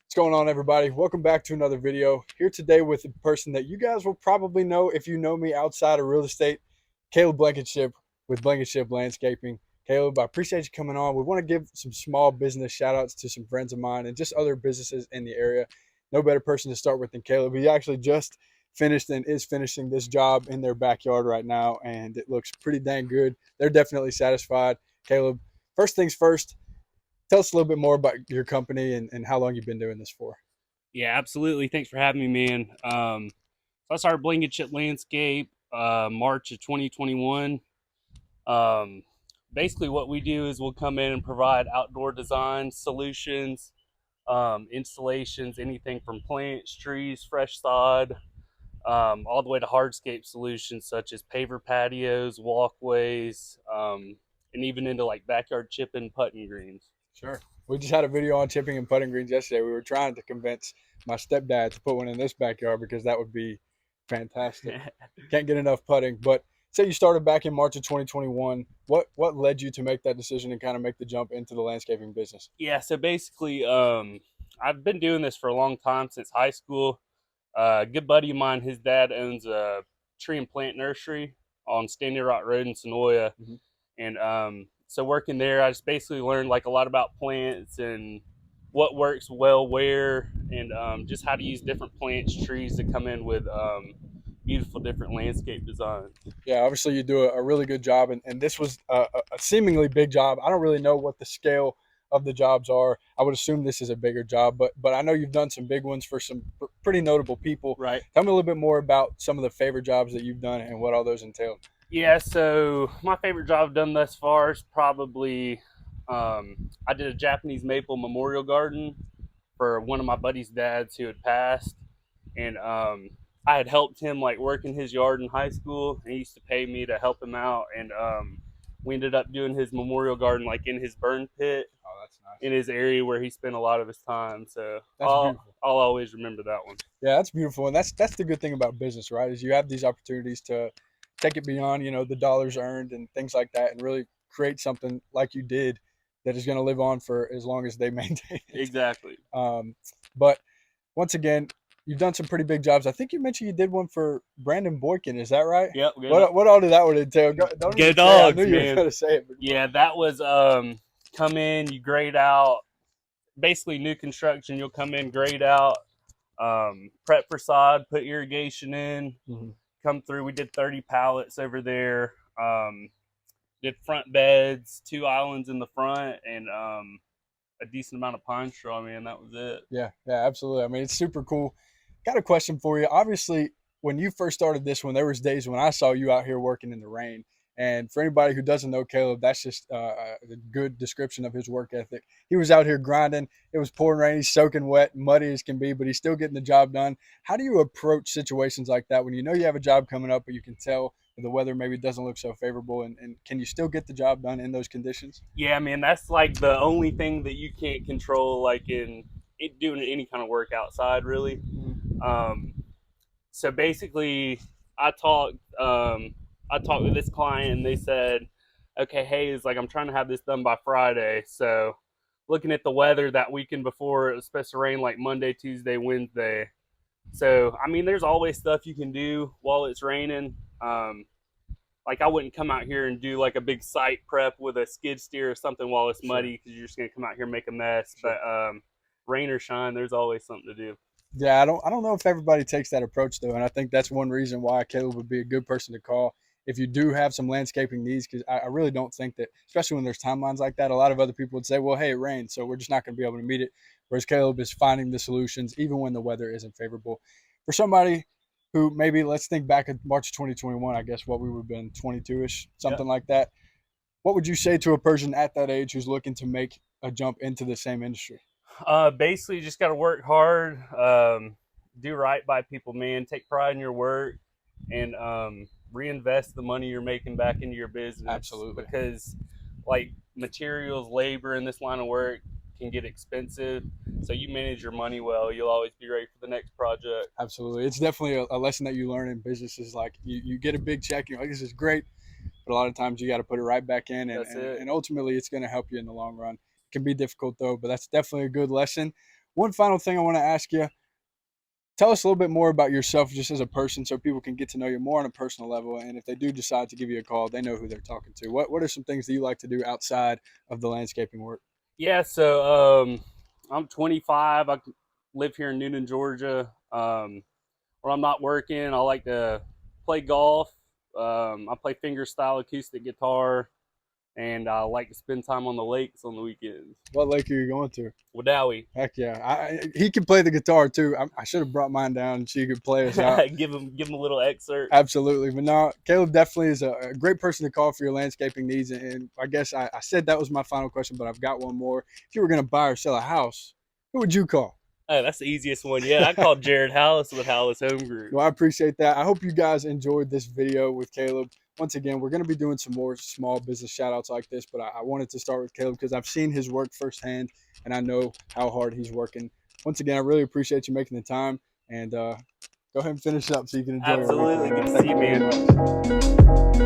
What's going on, everybody? Welcome back to another video. Here today with a person that you guys will probably know if you know me outside of real estate, Caleb Blankenship with Blankenship Landscaping. Caleb, I appreciate you coming on. We want to give some small business shout outs to some friends of mine and just other businesses in the area. No better person to start with than Caleb. He actually just finished and is finishing this job in their backyard right now, and it looks pretty dang good. They're definitely satisfied. Caleb, first things first, tell us a little bit more about your company and how long you've been doing this for. Yeah, absolutely. Thanks for having me, man. So I started Blankenship Landscape March of 2021. Um, Basically, what we do is we'll come in and provide outdoor design solutions, installations, anything from plants, trees, fresh sod, all the way to hardscape solutions such as paver patios, walkways, and even into like backyard chip and putting greens. Sure. We just had a video on chipping and putting greens yesterday. We were trying to convince my stepdad to put one in this backyard because that would be fantastic. Can't get enough putting. But say you started back in March of 2021. What led you to make that decision and kind of make the jump into the landscaping business? Yeah, so basically, I've been doing this for a long time since high school. A good buddy of mine, his dad owns a tree and plant nursery on Standing Rock Road in Sonoya, Mm-hmm. and so working there, I just basically learned like a lot about plants and what works well where, and just how to use different plants, trees to come in with beautiful different landscape designs. Yeah, obviously you do a really good job, and this was a seemingly big job. I don't really know what the scale of the jobs are. I would assume this is a bigger job, but I know you've done some big ones for some pretty notable people. Right. Tell me a little bit more about some of the favorite jobs that you've done and what all those entail. Yeah, so my favorite job I've done thus far is probably I did a Japanese maple memorial garden for one of my buddy's dads who had passed, and I had helped him like work in his yard in high school, and he used to pay me to help him out, and we ended up doing his memorial garden like in his burn pit Oh, that's nice. in his area where he spent a lot of his time. So That's beautiful. I'll always remember that one. Yeah, that's beautiful, and that's the good thing about business, right? Is you have these opportunities to take it beyond, the dollars earned and things like that, and really create something like you did that is going to live on for as long as they maintain it. Exactly. But once again, you've done some pretty big jobs. I think you mentioned you did one for Brandon Boykin. Is that right? Yep. What all did that one entail? Don't Go even say it. I dogs, knew you were man. going to say it. But Yeah, that was come in, you grade out, basically new construction. You'll come in, grade out, prep for sod, put irrigation in, Mhm. come through. We did 30 pallets over there. Did front beds, 2 islands in the front, and a decent amount of pine straw. Man, that was it. Yeah, absolutely. I mean, it's super cool. Got a question for you. Obviously, when you first started this one, there was days when I saw you out here working in the rain. And for anybody who doesn't know Caleb, that's just a good description of his work ethic. He was out here grinding. It was pouring rain. He's soaking wet, muddy as can be, but he's still getting the job done. How do you approach situations like that when you know you have a job coming up, but you can tell that the weather maybe doesn't look so favorable? And can you still get the job done in those conditions? Yeah, man, that's like the only thing that you can't control, like in doing any kind of work outside, really. Um, so basically, I talked I talked with this client, and they said, okay, hey, it's like I'm trying to have this done by Friday. So looking at the weather that weekend before, it was supposed to rain like Monday, Tuesday, Wednesday. So I mean, there's always stuff you can do while it's raining. Like I wouldn't come out here and do like a big site prep with a skid steer or something while it's muddy, because you're just gonna come out here and make a mess. Sure. But rain or shine, there's always something to do. Yeah, I don't know if everybody takes that approach though, and I think that's one reason why Caleb would be a good person to call if you do have some landscaping needs. Because I really don't think that, especially when there's timelines like that, a lot of other people would say, "Well, hey, it rained, so we're just not going to be able to meet it." Whereas Caleb is finding the solutions even when the weather isn't favorable. For somebody who maybe, let's think back at March 2021, I guess what we would have been 22ish, Yep. something like that. What would you say to a person at that age who's looking to make a jump into the same industry? Basically, you just got to work hard, do right by people, man. Take pride in your work, and reinvest the money you're making back into your business. Absolutely. Because, like, materials, labor in this line of work can get expensive. So you manage your money well, you'll always be ready for the next project. Absolutely. It's definitely a lesson that you learn in business is like you get a big check, you're like, this is great. But a lot of times you got to put it right back in. And, That's and, it. and ultimately it's going to help you in the long run. It can be difficult though, but that's definitely a good lesson. One final thing I want to ask you. Tell us a little bit more about yourself just as a person so people can get to know you more on a personal level. And if they do decide to give you a call, they know who they're talking to. What are some things that you like to do outside of the landscaping work? Yeah, so I'm 25. I live here in Newnan, Georgia. When I'm not working, I like to play golf. I play fingerstyle acoustic guitar, and I like to spend time on the lakes on the weekends. What lake are you going to? Wadawi. Heck yeah. He can play the guitar too. I should have brought mine down so you could play us out. give him a little excerpt. Absolutely. But no, Caleb definitely is a great person to call for your landscaping needs. And I guess I said that was my final question, but I've got one more. If you were going to buy or sell a house, who would you call? Oh, that's the easiest one yet. I called Jared Hallis with Hallis Homegrown. Well, I appreciate that. I hope you guys enjoyed this video with Caleb. Once again, we're going to be doing some more small business shout outs like this, but I wanted to start with Caleb because I've seen his work firsthand and I know how hard he's working. Once again, I really appreciate you making the time, and go ahead and finish up so you can enjoy it. Absolutely. Good to see you, man.